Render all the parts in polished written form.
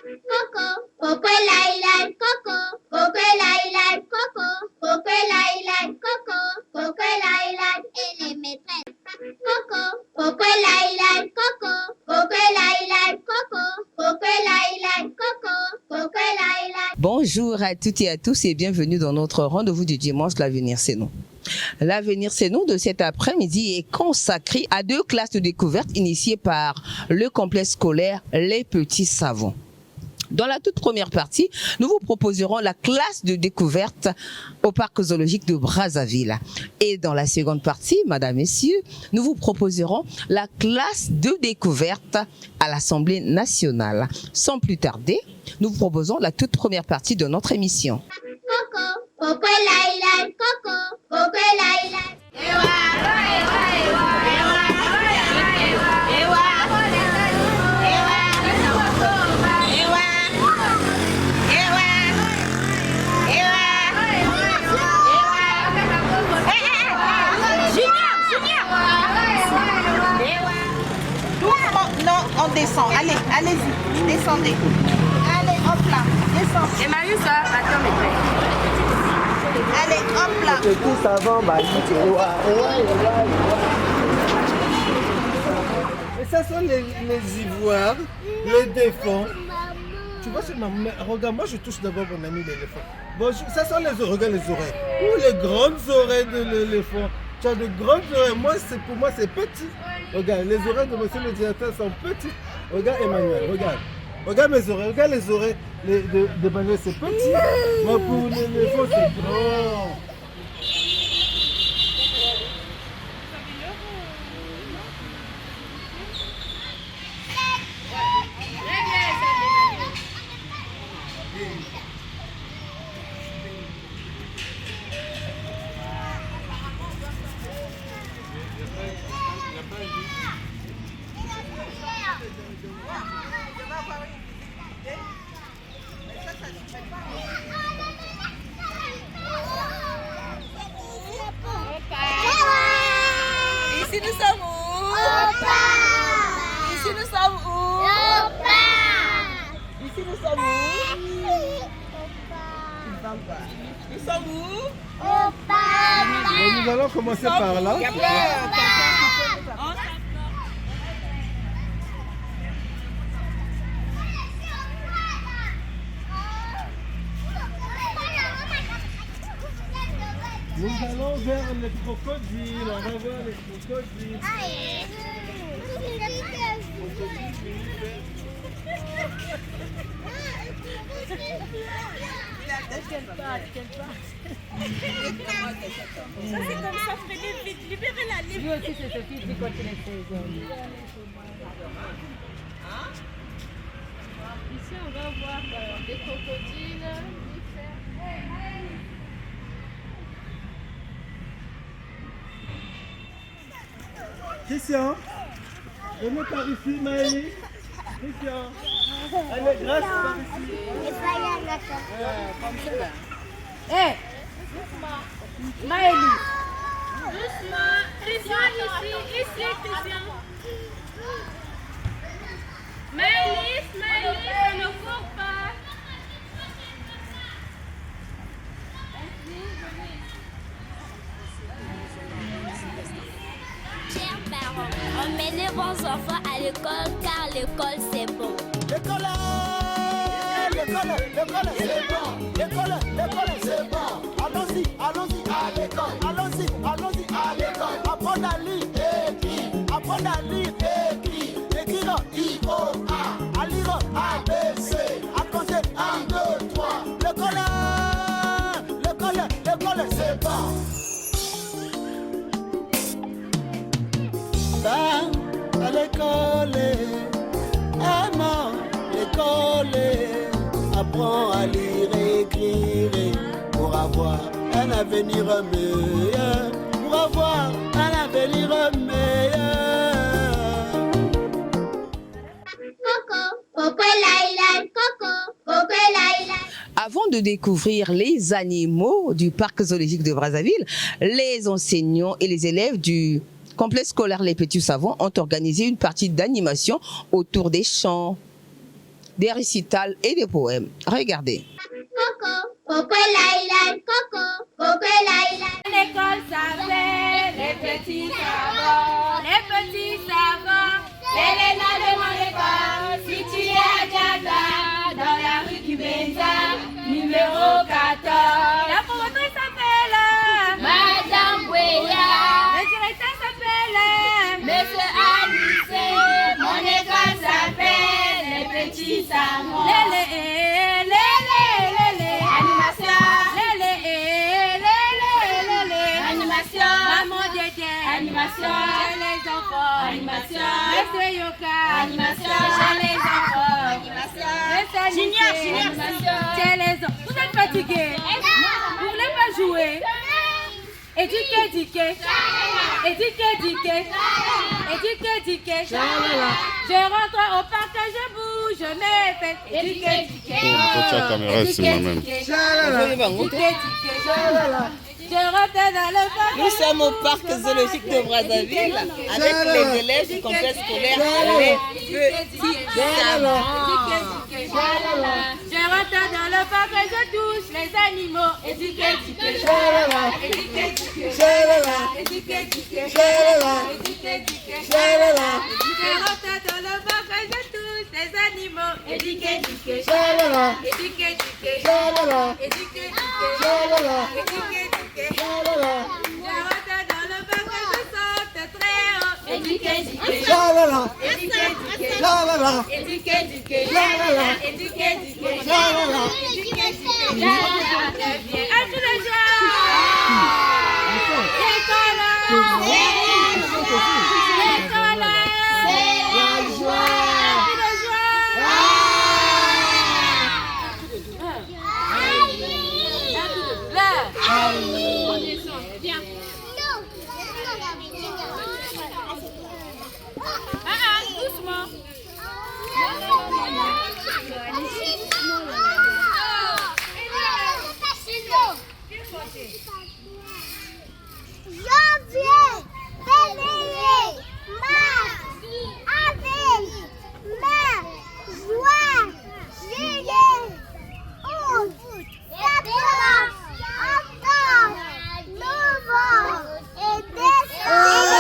Coco, coco lai lai, coco, coco lai lai, coco, coco lai lai, coco, coco lai lai, et les maîtresses. Coco, coco lai lai, coco, coco lai lai, coco, coco lai lai, coco, coco lai lai. Bonjour à toutes et à tous et bienvenue dans notre rendez-vous du dimanche, l'avenir c'est nous. L'avenir c'est nous de cet après-midi est consacré à 2 classes de découverte initiées par le complexe scolaire Les Petits Savants. Dans la toute première partie, nous vous proposerons la classe de découverte au parc zoologique de Brazzaville. Et dans la seconde partie, mesdames, messieurs, nous vous proposerons la classe de découverte à l'Assemblée nationale. Sans plus tarder, nous vous proposons la toute première partie de notre émission. Coco, coco lai lai, coco, coco lai lai. On descend, allez, allez-y, descendez. Allez, hop là, descendez. Et Marius, attends, mais Allez, hop là. Petit savant, bah, et ça sont les ivoires, les défends. Tu vois, c'est ma mère. Regarde, moi je touche d'abord mon ami l'éléphant. Bon, ça sont regarde les oreilles. Ou les grandes oreilles de l'éléphant. Tu as de grandes oreilles. Moi, pour moi, c'est petit. Regarde, les oreilles de monsieur le directeur sont petites. Regarde Emmanuel, regarde. Regarde mes oreilles, regarde les oreilles d'Emmanuel, c'est petit. Moi, pour l'éléphant, c'est grand. ici nous sommes où? Ici nous sommes où? Ici nous sommes où? Nous sommes où? Donc, nous allons commencer par là. Nous allons vers les crocodiles, on va voir les crocodiles. Ça c'est comme ça, prenez vite, libérez-la, libérez-la. Lui aussi c'est Sophie qui continue ses hommes. Ici, on va voir des crocodiles. Christian, venez par ici, Maëlie. Christian, allez, grâce par ici. Comme ça là. Hé Maëlie. Doucement. Christian, ici, Christian. Maëlys, on ne court pas. Chers parents, emmenez vos enfants à l'école car l'école c'est bon. L'école, c'est bon. L'école, c'est bon. Allons-y à l'école. Allons-y à l'école. Apprendre à lire et écrire. Écrire I-O-A. À lire A-B-C. À compter 1, 2, 3. L'école, c'est bon. Va à l'école, aimant l'école, apprends à lire et écrire pour avoir un avenir meilleur, Coco lai lai, coco lai lai. Avant de découvrir les animaux du parc zoologique de Brazzaville, les enseignants et les élèves du complexe scolaire Les Petits Savants ont organisé une partie d'animation autour des chants. des récitals et des poèmes. Regardez. Coco, Coco Laïla, Coco, Coco Laïla. L'école s'appelle les petits savants. Les petits savants, c'est le nom de mon école. Situé à Diaza, dans la rue Kibenza, numéro 14. La promotrice s'appelle Madame Bouya. Le directeur s'appelle Monsieur Alice. Mon école s'appelle les petits savants. Animation chez les enfants. Animation. Monsieur Yoka. Animation chez les enfants. Animation. Junior. Animation chez les enfants. Vous êtes fatigués? Vous voulez pas jouer? Éduquer. Je rentre au parc, je bouge mes fesses. Je rentre dans le parc. Nous sommes au parc zoologique de Brazzaville avec les élèves du complexe scolaire Les Petits Savants. Je rentre dans le parc et je touche les animaux. Éduquer. Je rentre dans le parc et je touche les animaux. Éduquer. Je rentre dans le parc et je saute très haut. Éduquer. À tous les Janvier, février, mars, avril, mai, juin, juillet, août, septembre, octobre, novembre et décembre.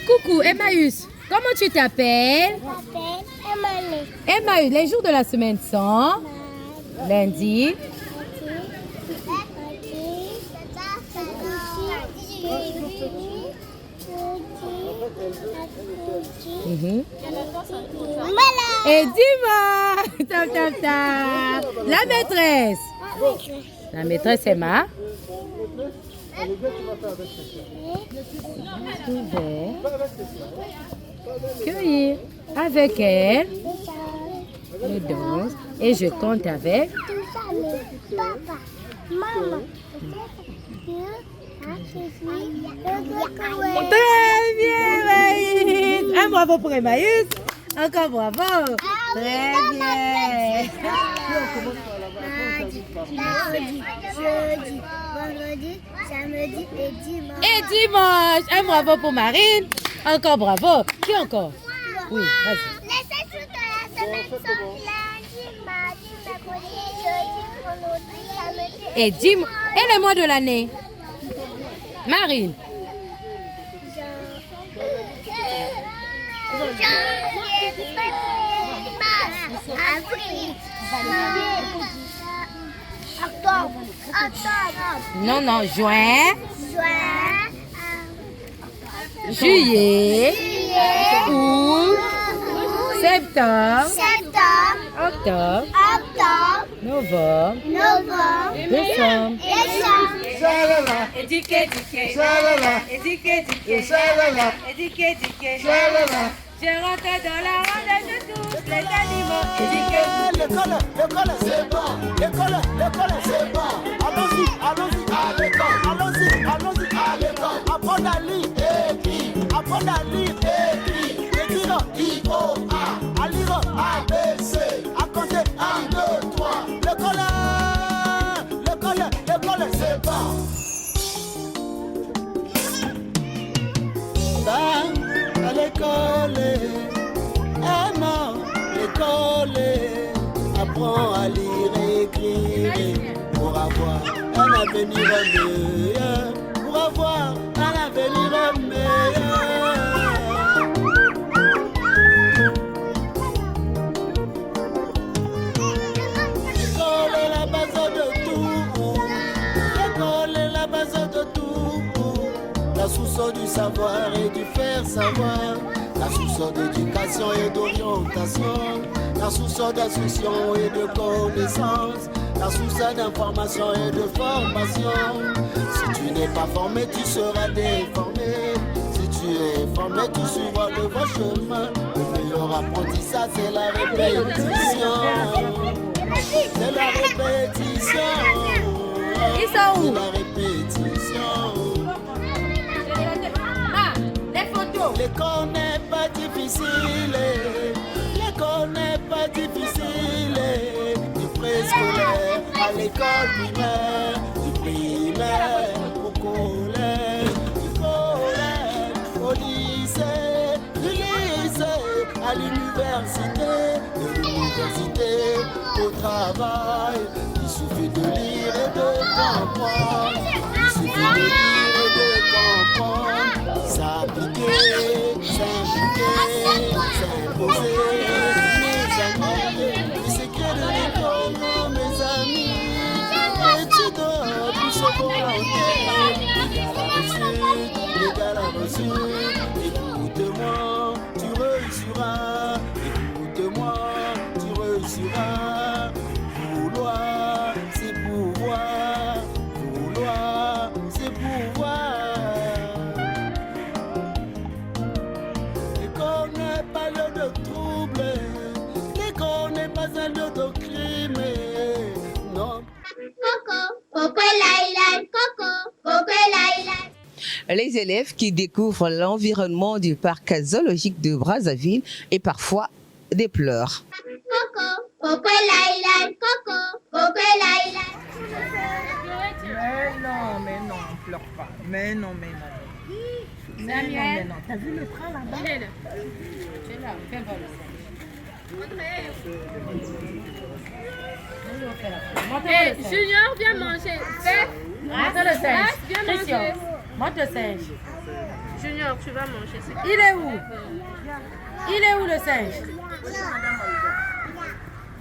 Coucou Emmaüs, comment tu t'appelles? Je m'appelle Emmanuel. Emmaüs, les jours de la semaine sont lundi, et dimanche. Tap, tap, tap. La maîtresse. La maîtresse est ma. Cueillir avec elle. Je danse et je compte avec. Papa, maman. Très bien, Maïs. Un bravo pour Emmaüs. Encore bravo. Très bien. Mardi, jeudi, vendredi, samedi et dimanche. Et dimanche. Un bravo pour Marine. Encore bravo. Qui encore? Oui, vas-y. Les 7 jours de la semaine sont lundi, mardi, mercredi, jeudi, vendredi, samedi Et dimanche. Et les mois de l'année? Marine. Janvier, février, mars, avril, mai, octobre, Non, juin, juin, juillet, août, septembre, septembre, octobre, octobre, novembre, novembre, décembre. décembre. Chalala. Éduqué, éduqué. Chalala. Éduqué, éduqué. Chalala. Éduqué, éduqué. Chalala. Je rentre dans la ronde de tous les animaux. Éduqué. L'école, c'est bon. L'école, c'est bon. Allons-y, à l'école. Allons-y, à l'école. Apprendre à lire, écrire. Écrire, I-O-A. À lire, A-B-C. À compter, 1, 2, 3. L'école, c'est bon. Va à l'école, aimons l'école, apprends à lire et écrire pour avoir un avenir meilleur, pour avoir un avenir meilleur. L'école est la base de tout, l'école est la base de tout. La source du savoir et du faire savoir, la source d'éducation et d'orientation, la source d'instruction et de connaissance, la source d'information et de formation. Si tu n'es pas formé, tu seras déformé. Si tu es formé, tu suivras le bon chemin. Le meilleur apprentissage, c'est la répétition. C'est la répétition. Ils sont où? C'est la répétition. Les photos. L'école n'est pas difficile, l'école n'est pas difficile. Du préscolaire à l'école primaire, du primaire au collège, du collège au lycée, du lycée à l'université, de l'université au travail. Il suffit de lire et de comprendre. Il suffit de lire et de comprendre. S'appliquer, s'impliquer, s'imposer. Mes amis, c'est ce qui est de l'école, mes amis. Et tu dois plus se volonté. L'égal à reçu. Écoute-moi, tu réussiras. Écoute-moi, tu réussiras. Vouloir, c'est pouvoir. Vouloir, c'est pouvoir. L'école n'est pas lieu de trouble. L'école n'est pas un lieu de crime. Non. Coco Laila, Coco Laila. Les élèves qui découvrent l'environnement du parc zoologique de Brazzaville et parfois des pleurs. Coco Laila, Coco Laila. Mais non, on pleure pas. Mais non. Samuel. Non. T'as vu le train là-bas? C'est là, fais voir le singe. Junior, viens manger. Montre le singe. Viens Christian, manger. montre le singe. Junior, tu vas manger. Il est où? Il est où le singe?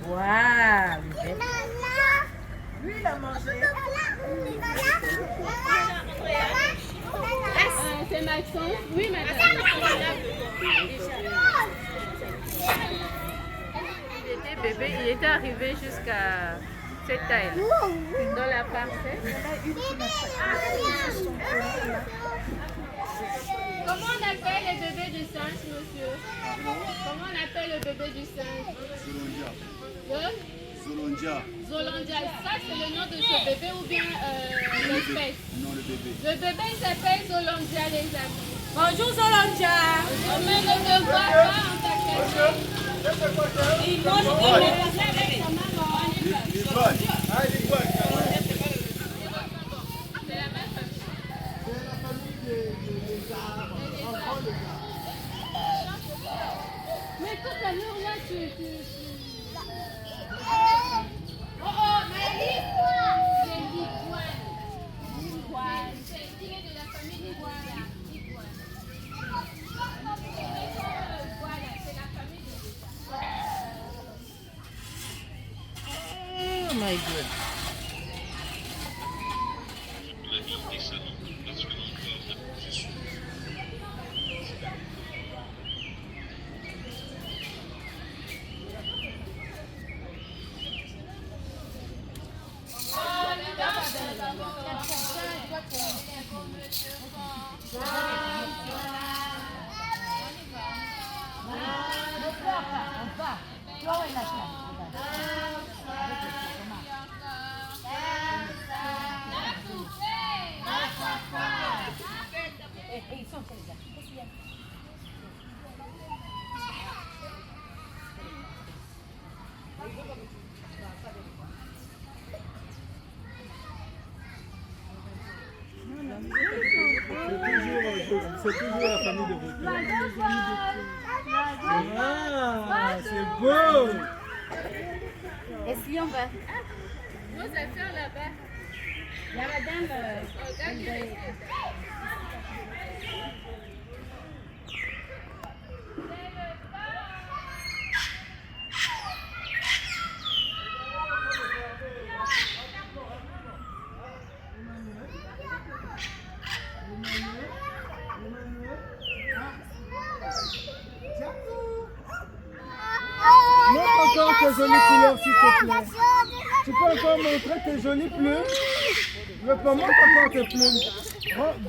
Waouh. Lui, il a mangé. C'est Maxence. Oui, madame. Il était bébé, il était arrivé jusqu'à cette taille dans la parcelle. Comment on appelle le bébé du singe, monsieur? Comment on appelle le bébé du singe? Zolondia. Zolondia. Ça, c'est le nom de ce bébé ou bien l'espèce? Non, le bébé. Le bébé il s'appelle Zolondia, les amis. Bonjour Zolondia. Mais ne te vois pas en ta caché. Il mange avec sa maman. On y va. L'Étoile. Ah, il est quoi? C'est la même famille. C'est la famille des arbres. Enfants de Mais tout à l'heure, là, tu... Oh, Maëlys! C'est l'iguane. Il est de la famille d'iguane. Voilà, c'est la famille d'iguane. Oh my God. C'est toujours la famille de votre. Ah, c'est beau. Et si on va... Vos affaires là-bas. La madame... Montre encore tes jolies couleurs, s'il te plaît. Tu peux encore montrer tes jolies plumes. Le peux montre encore tes plumes.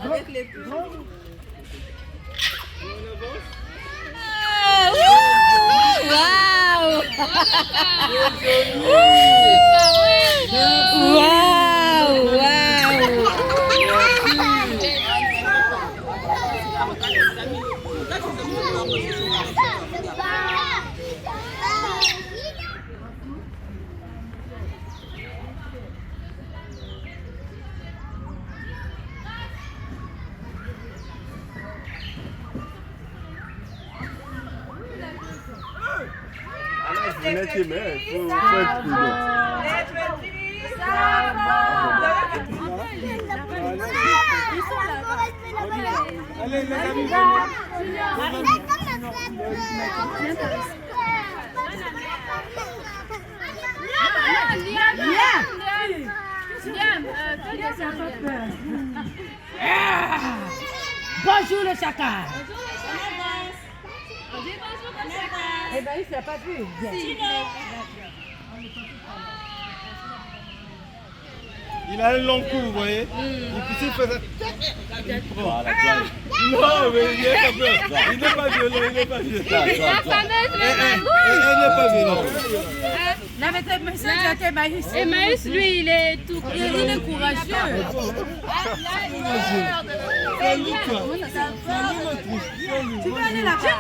Avec les plumes. Mais il faut être prudent. Allez, les amis, Bonjour le chacal. Eh bien, il ne s'est pas vu. il a un long cou, vous voyez. Il peut faire ça. Non, mais il n'est pas peur. Il n'est pas violent, il n'est pas violent. Il n'est pas violent. Là, mais c'est Maïs. Et Maïs, lui, il est tout... Il est courageux. C'est lui, toi. Tu peux aller là-bas.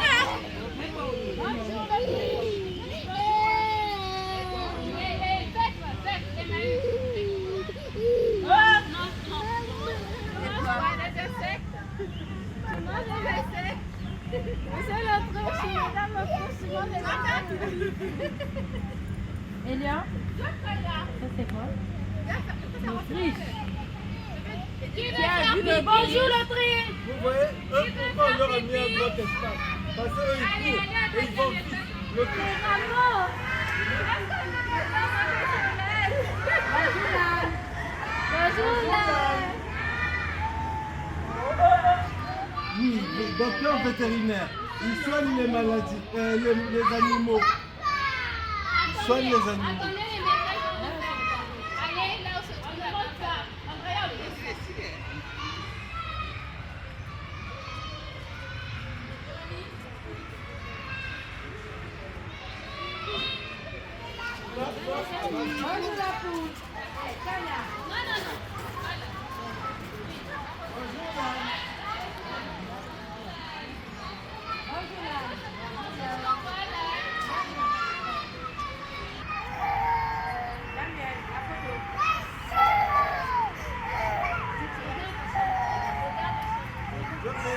Elia, ça c'est quoi? L'Autriche. Bonjour l'Autriche. Vous voyez, eux, pourquoi on leur a mis un grand espace? Parce qu'eux, ils courent et ils vont vite. Oui, le docteur vétérinaire, il soigne les maladies, les animaux. Il soigne les animaux.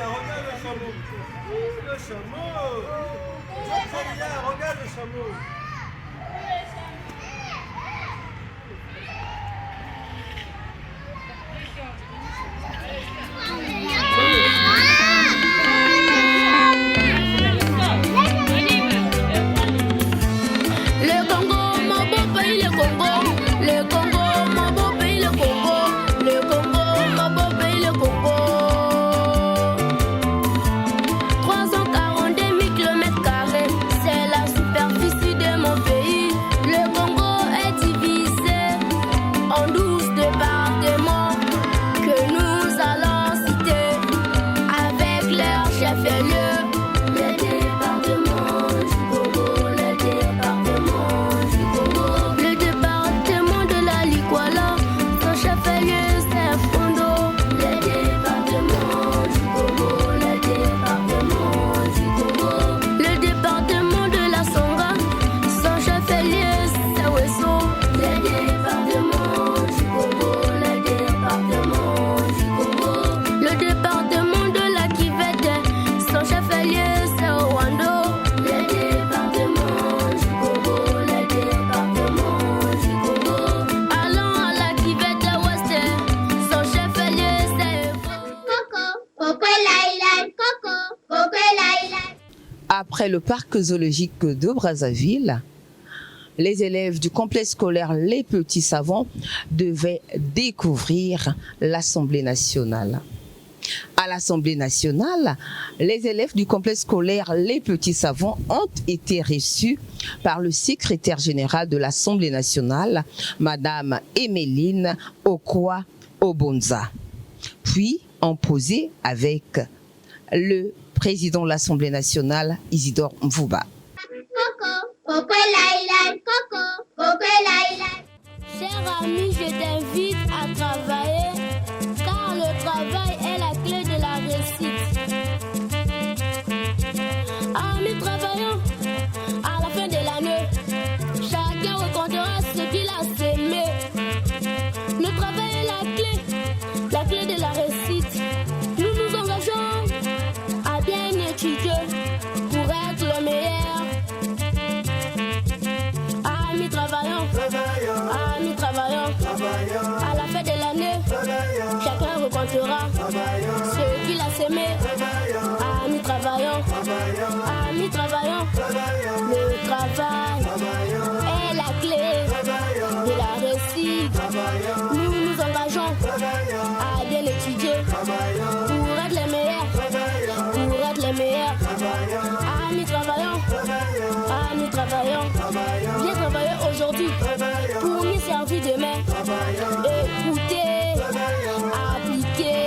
Regarde le chameau. Le chameau. Regarde le chameau. Le Congo, mon beau pays, le Congo. Le Congo, mon beau pays, le Congo. Le Congo, mon beau pays, le Congo. 342 000 km², c'est la superficie de Après le parc zoologique de Brazzaville, les élèves du complexe scolaire Les Petits Savants devaient découvrir l'Assemblée nationale. À l'Assemblée nationale, les élèves du complexe scolaire Les Petits Savants ont été reçus par le secrétaire général de l'Assemblée nationale, Madame Emeline Okwa Obonza. Puis ont posé avec le président de l'Assemblée nationale, Isidore Mvuba. Coco Laila, Coco Laila. Cher ami, je t'invite à travailler car le travail est la clé de la réussite. Amis, travaillons à la fin de l'année. Chacun recomptera ce qu'il a semé. Le travail est la clé de la réussite. Nous nous engageons à bien étudier pour être le meilleur. Amis, travaillons, à la fin de l'année, chacun recomptera ce qu'il a semé. Amis, travaillons, le travail est la clé de la réussite. Nous nous engageons à bien étudier pour être les meilleurs, Amis, travaillons, bien travailler aujourd'hui pour mieux servir demain. Écoutez, appliquez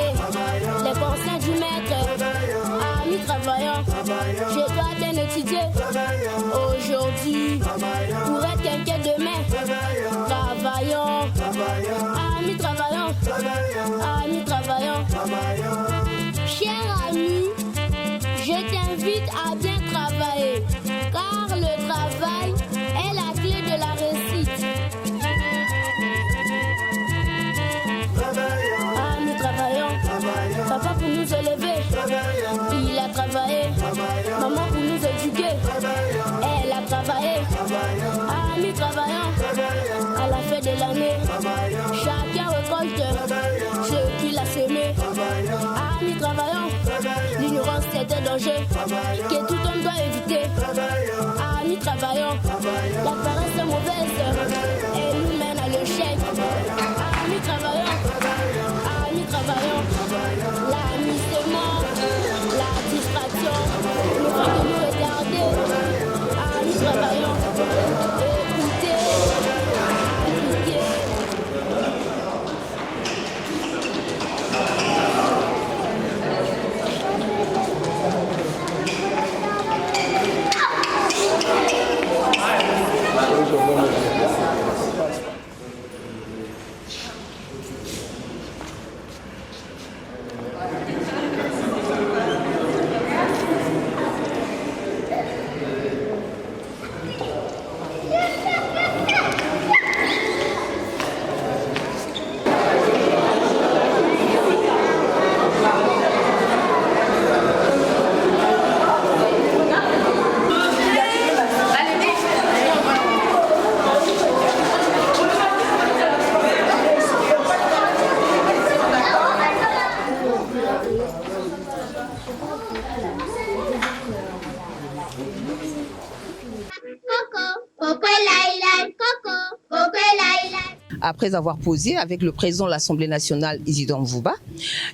les conseils du maître. Amis, travaillons, je dois bien étudier aujourd'hui pour être quelqu'un demain. Travaillons, amis, travaillons. Cher ami, je t'invite à bien travailler, car le travail est la clé de la réussite. Amis, travaillons. Papa pour nous élever, il a travaillé. Maman pour nous éduquer, elle a travaillé. Amis, travaillons. À la fin de l'année, chacun récolte ce qu'il a semé. Amis, travaillons. L'ignorance est un danger que tout homme doit éviter. Amis, travaillons. La paresse est mauvaise et nous mène à l'échec. Amis, travaillons. L'amusement, la distraction ne fait que nous regarder. Amis, travaillons. Écoutez, appliquez. Après avoir posé avec le président de l'Assemblée nationale, Isidore Mvuba,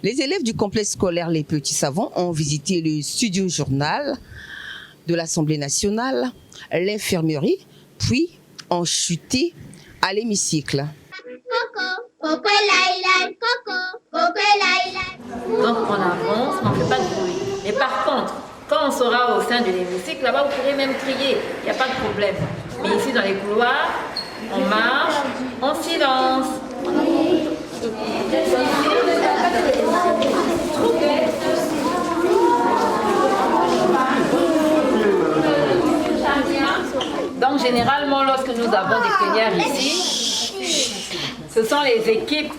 les élèves du complexe scolaire Les Petits Savants ont visité le studio journal de l'Assemblée nationale, l'infirmerie, puis ont chuté à l'hémicycle. Coco Laila, Coco Laila. Donc on avance, mais on ne fait pas de bruit. Mais par contre, quand on sera au sein de l'hémicycle, là-bas vous pourrez même crier, il n'y a pas de problème. Mais ici dans les couloirs, on marche en silence. Donc généralement, lorsque nous avons des plénières ici, ce sont les équipes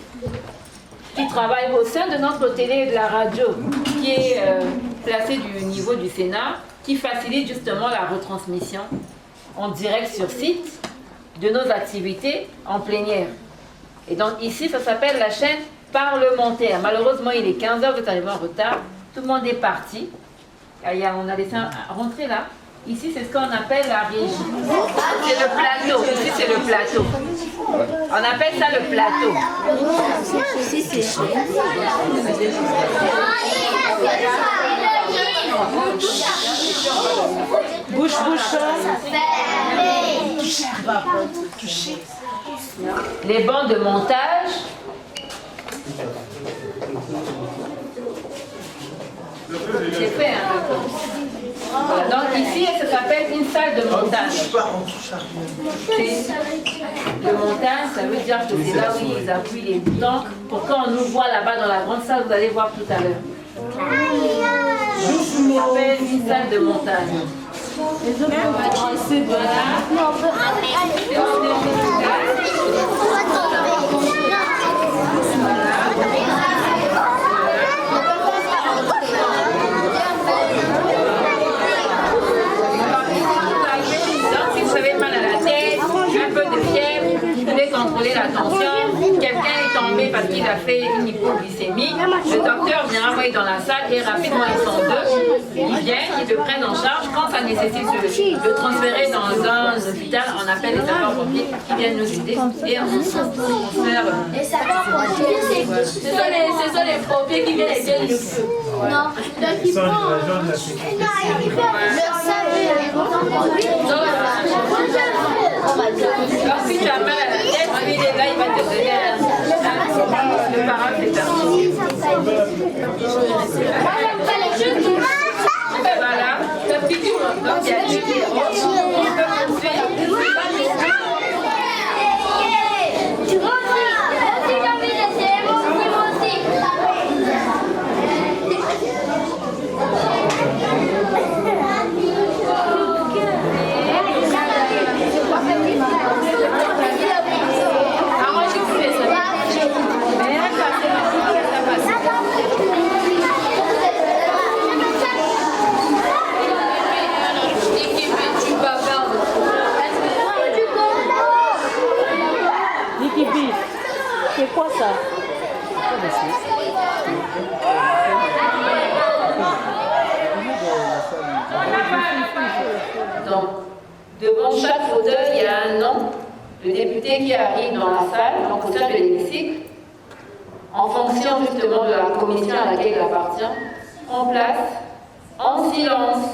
qui travaillent au sein de notre télé et de la radio, qui est placée du niveau du Sénat, qui facilite justement la retransmission en direct sur site de nos activités en plénière. Et donc ici, ça s'appelle la chaîne parlementaire. Malheureusement, il est 15h, vous êtes arrivé en retard. Tout le monde est parti. On a laissé rentrer là. Ici, c'est ce qu'on appelle la régie. C'est le plateau. Ici, c'est le plateau. On appelle ça le plateau. Bouche. Les bancs de montage. C'est fait, hein. Voilà. Donc ici, ça s'appelle une salle de montage. Le montage, ça veut dire que c'est là où ils appuient les boutons pour quand on nous voit là-bas dans la grande salle, vous allez voir tout à l'heure. Ça s'appelle une salle de montage. Contrôler la tension, quelqu'un est tombé parce qu'il a fait une hypoglycémie, le docteur vient envoyer dans la salle et rapidement ils sont deux, ils viennent, ils le prennent en charge. Quand ça nécessite de transférer dans un hôpital, on appelle les sapeurs-pompiers qui viennent nous aider et on transfère. Les sapeurs-pompiers, ce sont les pompiers qui viennent aider le feu. Non, donc ils prennent si tu appelles à la tête, lui il est là, il va te donner le parole, c'est terminé. Voilà, le petit donc il y a deux numéros. On peut poursuivre. C'est quoi ça? Donc, devant chaque fauteuil, il y a un nom, le député qui arrive dans la salle, donc au sein de l'hémicycle, en fonction justement de la commission à laquelle il appartient, en place, en silence.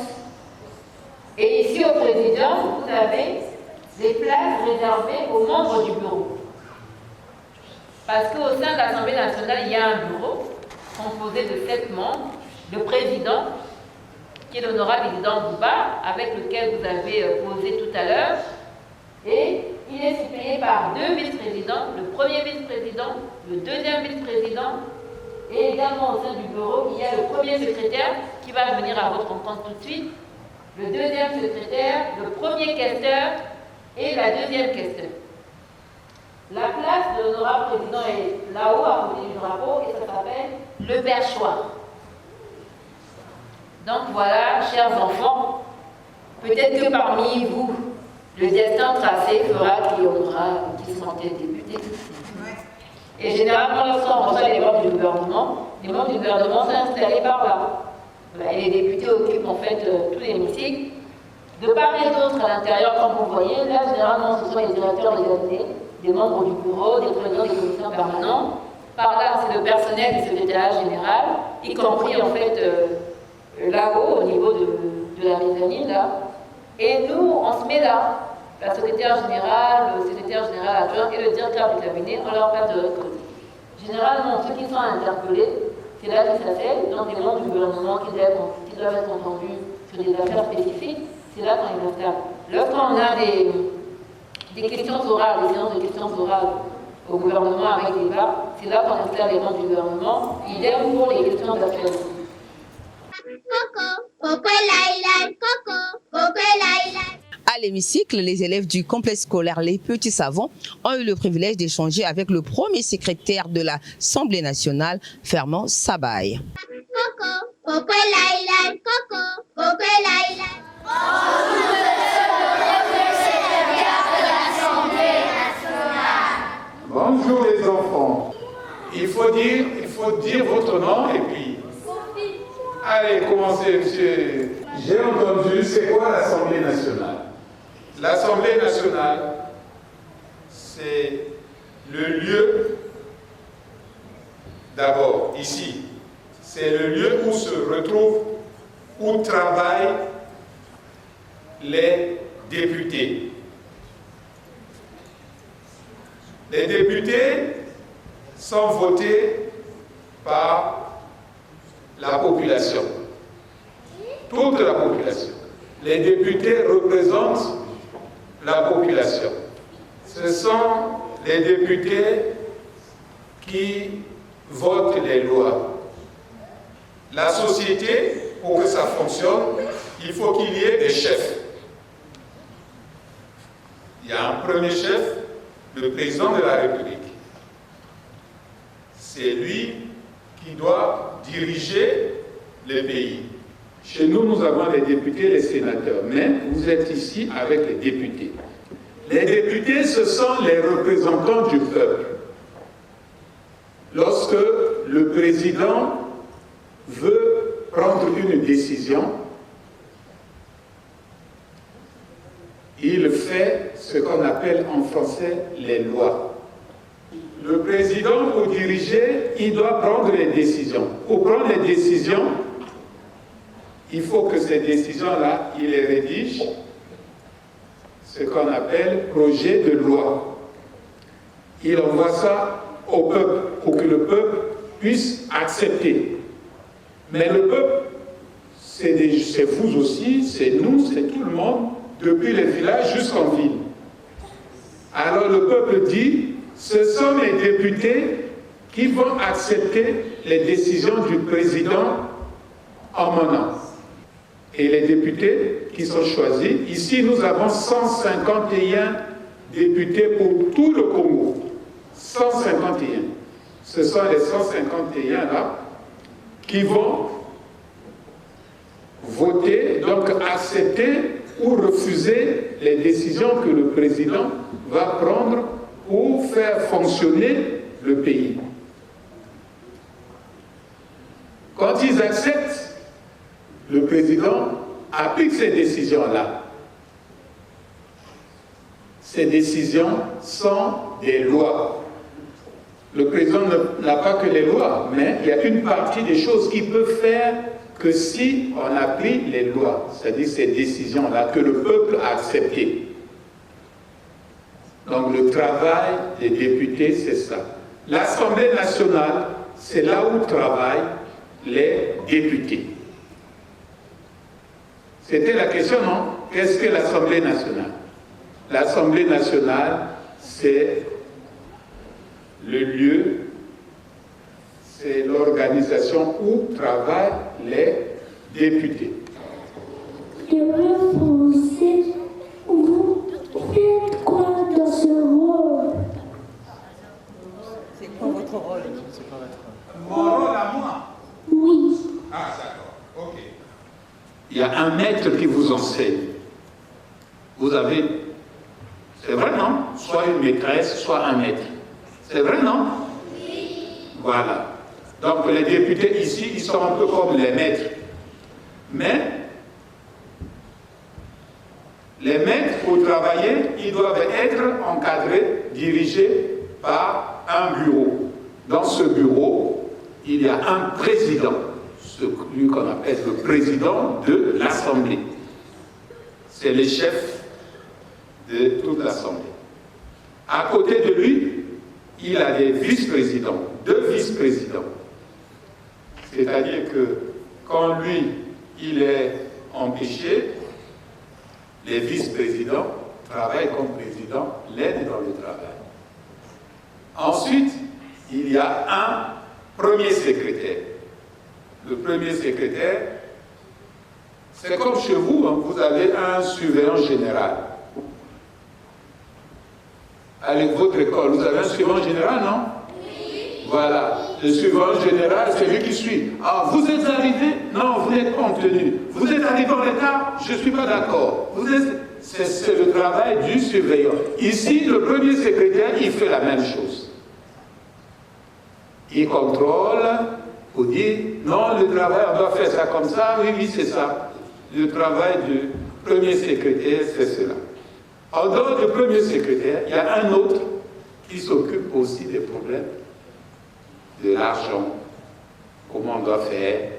Et ici au président, vous avez des places réservées aux membres du bureau. Parce qu'au sein de l'Assemblée nationale, il y a un bureau composé de 7 membres, le président, qui est l'honorable Isidore Bouba, avec lequel vous avez posé tout à l'heure, et il est suppléé par 2 vice-présidents, le premier vice-président, le deuxième vice-président, et également au sein du bureau, il y a le premier secrétaire qui va venir à votre rencontre tout de suite, le deuxième secrétaire, le premier questeur et la deuxième questeur. La place de l'honorable président est là-haut, à côté du drapeau, et ça s'appelle le perchoir. Donc voilà, chers enfants, peut-être que parmi vous, le destin tracé fera qu'il y aura qui seront députés. Et généralement, lorsqu'on reçoit les membres du gouvernement sont installés par là. Et les députés occupent en fait tout l'hémicycle. De part et d'autre, à l'intérieur, comme vous voyez, là, généralement, ce sont les directeurs des années, des membres du bureau, des présidents des commissions permanentes. Par là, c'est le personnel du secrétariat général, y compris en fait là-haut, au niveau de la mezzanine, là. Et nous, on se met là. La secrétaire générale, le secrétaire général adjoint et le directeur du cabinet, on leur place de l'autre côté. Généralement, ceux qui sont interpellés, c'est là qu'ils s'assellent, donc des membres du gouvernement qui doivent être entendus sur des affaires spécifiques, c'est là qu'on les installe. Lorsqu'on a des questions orales, des séances de questions orales au gouvernement avec débat, c'est là qu'on installe les membres du gouvernement. Idem pour les questions d'actualité. Coco, Coco Laïla, Coco, Coco Laïla. À l'hémicycle, les élèves du complexe scolaire Les Petits Savants ont eu le privilège d'échanger avec le premier secrétaire de l'Assemblée nationale, Fernand Sabaye. Coco, Coco Laïla, Coco, Coco Laïla. Bonjour les enfants. Il faut dire votre nom et puis. Allez, commencez, monsieur. J'ai entendu, c'est quoi l'Assemblée nationale? L'Assemblée nationale, c'est le lieu, d'abord, ici, c'est le lieu où se retrouvent, où travaillent les députés. Les députés sont votés par la population, toute la population. Les députés représentent la population. Ce sont les députés qui votent les lois. La société, pour que ça fonctionne, il faut qu'il y ait des chefs. Il y a un premier chef, le président de la République. C'est lui qui doit diriger le pays. Chez nous, nous avons les députés et les sénateurs, mais vous êtes ici avec les députés. Les députés, ce sont les représentants du peuple. Lorsque le président veut prendre une décision, il fait ce qu'on appelle en français les lois. Le président, pour diriger, il doit prendre les décisions. Pour prendre les décisions, il faut que ces décisions-là, il les rédige, ce qu'on appelle projet de loi. Il envoie ça au peuple pour que le peuple puisse accepter. Mais le peuple, c'est vous aussi, c'est nous, c'est tout le monde, depuis les villages jusqu'en ville. Alors le peuple dit, ce sont les députés qui vont accepter les décisions du président en menant. Et les députés qui sont choisis, ici nous avons 151 députés pour tout le Congo. 151. Ce sont les 151 là qui vont voter, donc accepter ou refuser les décisions que le président va prendre pour faire fonctionner le pays. Quand ils acceptent, le président applique ces décisions-là. Ces décisions sont des lois. Le président n'a pas que les lois, mais il y a une partie des choses qu'il peut faire que si on applique les lois, c'est-à-dire ces décisions-là que le peuple a acceptées. Donc le travail des députés, c'est ça. L'Assemblée nationale, c'est là où travaillent les députés. C'était la question, non? Qu'est-ce que l'Assemblée nationale? L'Assemblée nationale, c'est le lieu, c'est l'organisation où travaillent les députés. Le français, vous faites quoi dans ce rôle? C'est quoi votre rôle? Mon rôle à moi? Oui. Ah, d'accord, ok. Il y a un maître qui vous enseigne. Vous avez, c'est vrai, non? Soit une maîtresse, soit un maître. C'est vrai, non? Oui. Voilà. Donc les députés ici, ils sont un peu comme les maîtres. Mais les maîtres, pour travailler, ils doivent être encadrés, dirigés par un bureau. Dans ce bureau, il y a un président, celui qu'on appelle le président de l'Assemblée. C'est le chef de toute l'Assemblée. À côté de lui, il a des vice-présidents, 2 vice-présidents. C'est-à-dire que quand lui, il est empêché, les vice-présidents travaillent comme président, l'aident dans le travail. Ensuite, il y a un premier secrétaire. Le premier secrétaire, c'est comme chez vous, hein, vous avez un surveillant général. Avec votre école, vous avez un surveillant général, non? Oui. Voilà. Le surveillant général, c'est lui qui suit. Ah, vous êtes arrivé? Non, vous n'êtes pas en tenue. Vous êtes arrivé en retard? Je ne suis pas d'accord. C'est le travail du surveillant. Ici, le premier secrétaire, il fait la même chose. Il contrôle Pour dire, non, le travail, on doit faire ça comme ça, oui, oui, c'est ça. Le travail du premier secrétaire, c'est cela. En dehors du premier secrétaire, il y a un autre qui s'occupe aussi des problèmes de l'argent. Comment on doit faire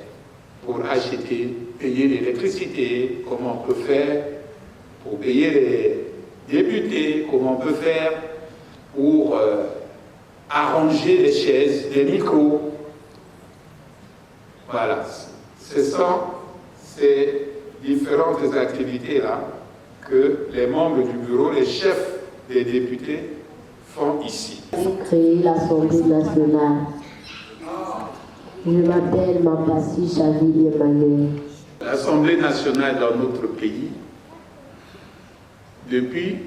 pour acheter, payer l'électricité, comment on peut faire pour payer les députés, comment on peut faire pour arranger les chaises, les micros. Voilà, ce sont ces différentes activités-là que les membres du bureau, les chefs des députés font ici. J'ai créé l'Assemblée nationale. Je m'appelle Mapassi Chavili Emmanuel. L'Assemblée nationale dans notre pays, depuis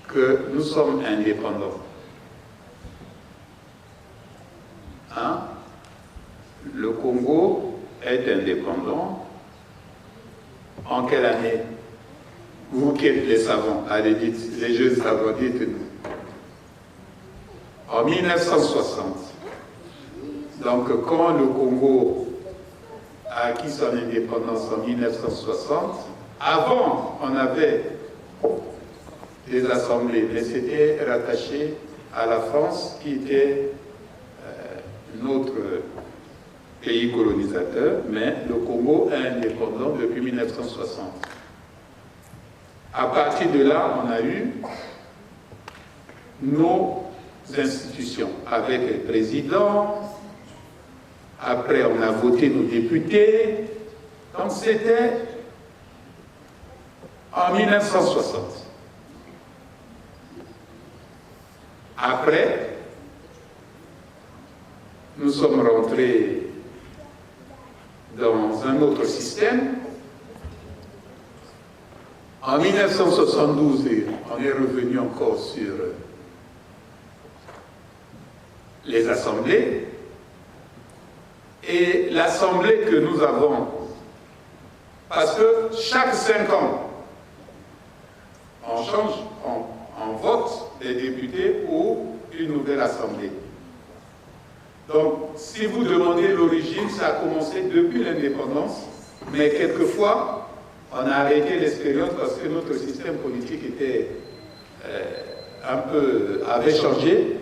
que nous sommes indépendants, hein? Le Congo est indépendant. En quelle année? Vous qui êtes les savants, allez dites, les jeunes savants, dites-nous. En 1960. Donc quand le Congo a acquis son indépendance en 1960, avant on avait des assemblées, mais c'était rattaché à la France qui était notre pays colonisateur, mais le Congo est indépendant depuis 1960. À partir de là, on a eu nos institutions avec le président, après on a voté nos députés, donc c'était en 1960. Après, nous sommes rentrés dans un autre système. En 1972, on est revenu encore sur les assemblées. Et l'assemblée que nous avons, parce que chaque 5 ans, on change, on vote des députés pour une nouvelle assemblée. Donc, si vous demandez l'origine, ça a commencé depuis l'indépendance, mais quelquefois, on a arrêté l'expérience parce que notre système politique était avait changé,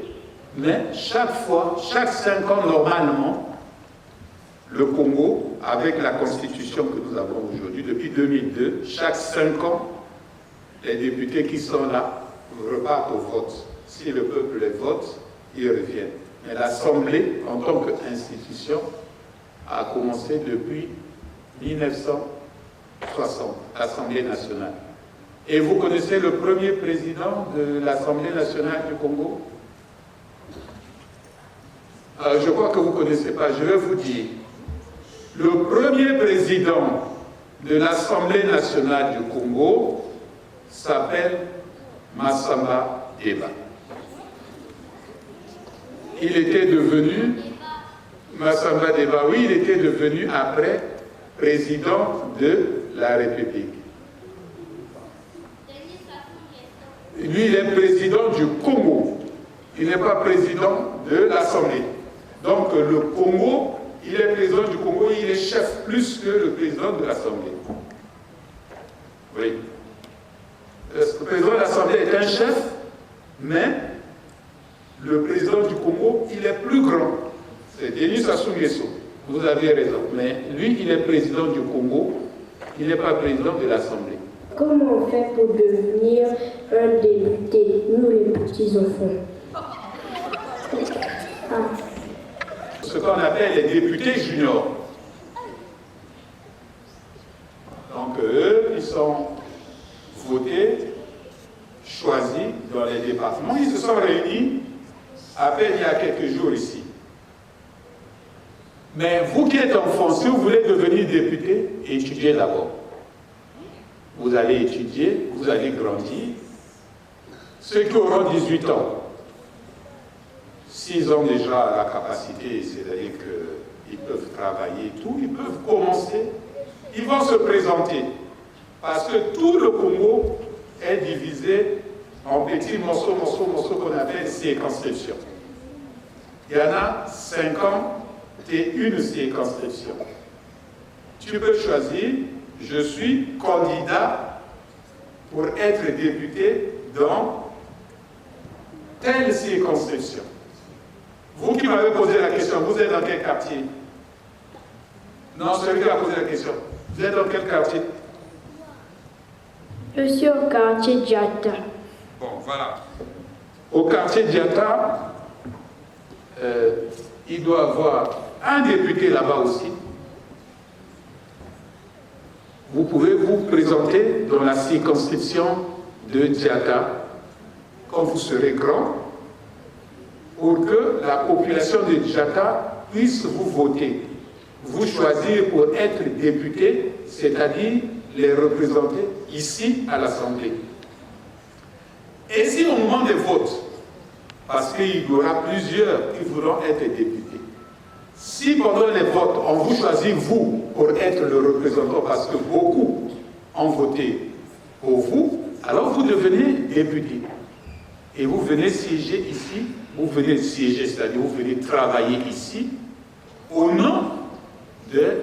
mais chaque fois, chaque 5 ans, normalement, le Congo, avec la constitution que nous avons aujourd'hui, depuis 2002, chaque 5 ans, les députés qui sont là repartent au vote. Si le peuple les vote, ils reviennent. Mais l'Assemblée, en tant qu'institution, a commencé depuis 1960, l'Assemblée nationale. Et vous connaissez le premier président de l'Assemblée nationale du Congo? Je crois que vous ne connaissez pas, je vais vous dire. Le premier président de l'Assemblée nationale du Congo s'appelle Massamba Deba. Il était devenu, Massamba Deba, oui, il était devenu après président de la République. Lui, il est président du Congo. Il n'est pas président de l'Assemblée. Donc le Congo, il est président du Congo, il est chef plus que le président de l'Assemblée. Oui. Le président de l'Assemblée est un chef, mais le président du Congo, il est plus grand. C'est Denis Sassou Nguesso. Vous avez raison. Mais lui, il est président du Congo, il n'est pas président de l'Assemblée. Comment on fait pour devenir un député, nous les petits-enfants? Ce qu'on appelle les députés juniors. Donc eux, ils sont votés, choisis dans les départements. Ils se sont réunis à peine il y a quelques jours ici. Mais vous qui êtes enfant, si vous voulez devenir député, étudiez d'abord. Vous allez étudier, vous allez grandir. Ceux qui auront 18 ans, s'ils ont déjà la capacité, c'est-à-dire qu'ils peuvent travailler et tout, ils peuvent commencer, ils vont se présenter. Parce que tout le Congo est divisé en petits morceaux qu'on appelle circonscriptions. Il y en a 50 et une circonscription. Tu peux choisir, je suis candidat pour être député dans telle circonscription. Vous qui m'avez posé la question, vous êtes dans quel quartier? Non, celui qui a posé la question. Vous êtes dans quel quartier? Je suis au quartier Diata. Bon, voilà. Au quartier Diata, il doit y avoir un député là-bas aussi. Vous pouvez vous présenter dans la circonscription de Diata quand vous serez grand pour que la population de Diata puisse vous voter, vous choisir pour être député, c'est-à-dire les représenter ici à l'Assemblée. Et si au moment des votes, parce qu'il y aura plusieurs qui voudront être députés, si pendant les votes, on vous choisit vous pour être le représentant parce que beaucoup ont voté pour vous, alors vous devenez député. Et vous venez siéger ici, vous venez siéger, c'est-à-dire vous venez travailler ici au nom de la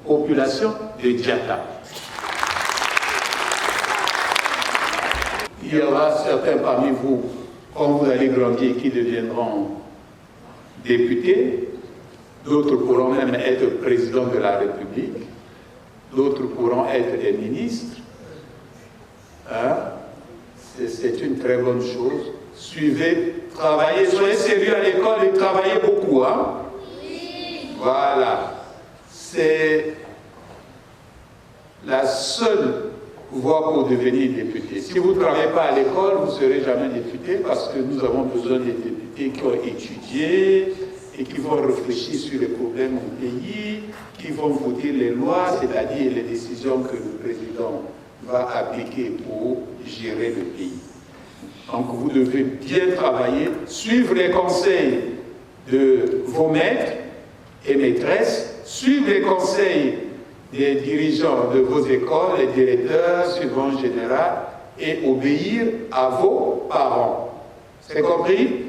population de Diata. Il y aura certains parmi vous, quand vous allez grandir, qui deviendront députés. D'autres pourront même être présidents de la République. D'autres pourront être des ministres. Hein? C'est une très bonne chose. Suivez, travaillez, soyez sérieux à l'école et travaillez beaucoup. Hein? Oui. Voilà. C'est la seule voie pour devenir député. Si vous ne travaillez pas à l'école, vous ne serez jamais député parce que nous avons besoin des députés qui ont étudié et qui vont réfléchir sur les problèmes du pays, qui vont voter les lois, c'est-à-dire les décisions que le président va appliquer pour gérer le pays. Donc vous devez bien travailler, suivre les conseils de vos maîtres et maîtresses, suivre les conseils des dirigeants de vos écoles, les directeurs, suivants généraux, et obéir à vos parents. C'est compris?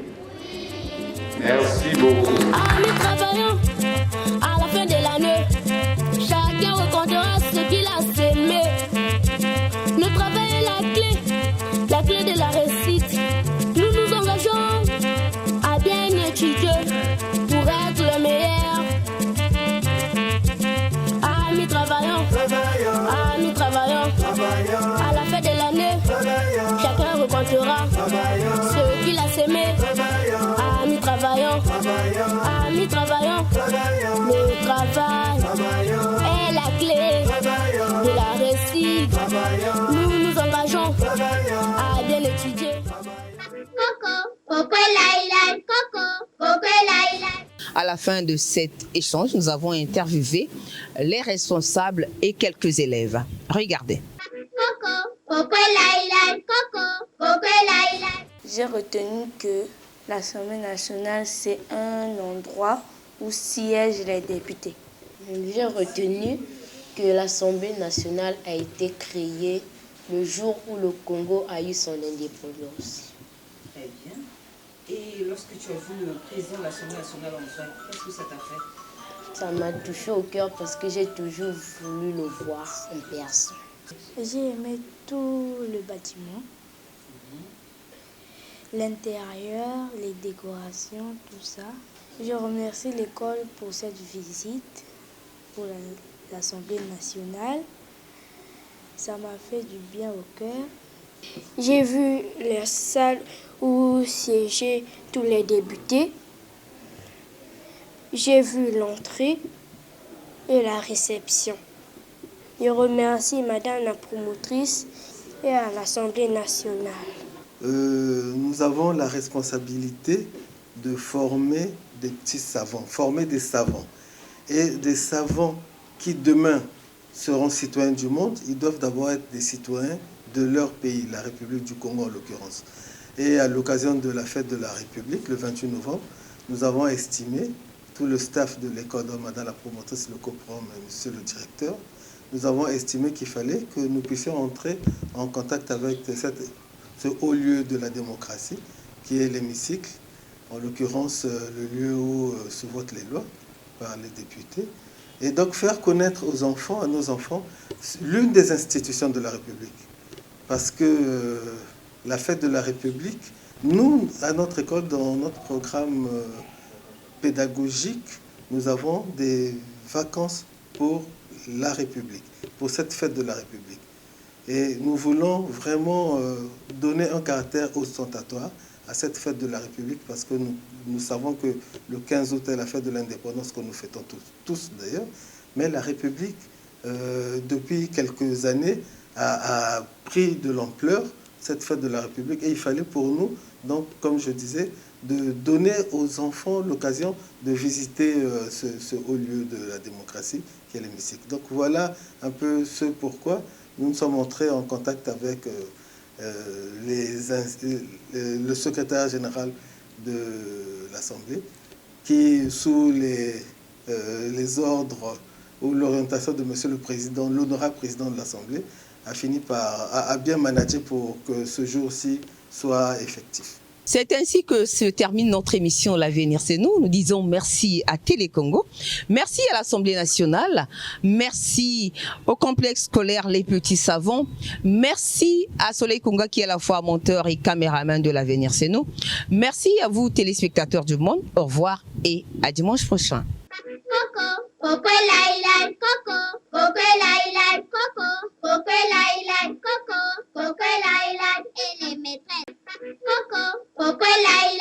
Merci beaucoup. Amis travaillant, à la fin de l'année, chacun recomptera ce qu'il a semé. Le travail est la clé de la réussite. Nous nous engageons à bien étudier pour être le meilleur. Amis travaillant, à la fin de l'année, chacun recomptera ce qu'il a semé. Amis travaillant, le travail est la clé de la réussite. Nous nous engageons à bien étudier. À la fin de cet échange, nous avons interviewé les responsables et quelques élèves. Regardez. J'ai retenu que l'Assemblée nationale, c'est un endroit où siègent les députés. J'ai retenu que l'Assemblée nationale a été créée le jour où le Congo a eu son indépendance. Très bien. Et lorsque tu as vu le président de l'Assemblée nationale en soi, qu'est-ce que ça t'a fait? Ça m'a touché au cœur parce que j'ai toujours voulu le voir en personne. J'ai aimé tout le bâtiment. L'intérieur, les décorations, tout ça. Je remercie l'école pour cette visite, pour l'Assemblée nationale. Ça m'a fait du bien au cœur. J'ai vu les salles où siégeaient tous les députés. J'ai vu l'entrée et la réception. Je remercie Madame la promotrice et à l'Assemblée nationale. Nous avons la responsabilité de former des petits savants, former des savants. Et des savants qui demain seront citoyens du monde, ils doivent d'abord être des citoyens de leur pays, la République du Congo en l'occurrence. Et à l'occasion de la fête de la République, le 28 novembre, nous avons estimé, tout le staff de l'école, Madame la promotrice, le coprom et Monsieur le directeur, nous avons estimé qu'il fallait que nous puissions entrer en contact avec ce haut lieu de la démocratie, qui est l'hémicycle, en l'occurrence le lieu où se votent les lois. par les députés. Et donc faire connaître aux enfants, à nos enfants, l'une des institutions de la République. Parce que la fête de la République, nous, à notre école, dans notre programme pédagogique, nous avons des vacances pour la République, pour cette fête de la République. Et nous voulons vraiment donner un caractère ostentatoire à cette fête de la République parce que nous savons que le 15 août est la fête de l'indépendance que nous fêtons tous d'ailleurs. Mais la République, depuis quelques années, a pris de l'ampleur, cette fête de la République. Et il fallait pour nous, donc, comme je disais, de donner aux enfants l'occasion de visiter ce haut lieu de la démocratie qui est l'hémicycle. Donc voilà un peu ce pourquoi nous nous sommes entrés en contact avec le secrétaire général de l'Assemblée qui, sous les ordres ou l'orientation de Monsieur le Président, l'honorable président de l'Assemblée, a fini par bien manager pour que ce jour-ci soit effectif. C'est ainsi que se termine notre émission L'avenir c'est nous. Nous disons merci à Télé Congo, merci à l'Assemblée nationale, merci au complexe scolaire Les Petits Savants, merci à Soleil Konga qui est à la fois monteur et caméraman de L'Avenir c'est nous. Merci à vous téléspectateurs du monde. Au revoir et à dimanche prochain. Coco, Coco Laila, Coco, Coco Laila, Coco, Coco Laila, Coco, Coco Laila et les maîtresses. Coco, Coco Laila.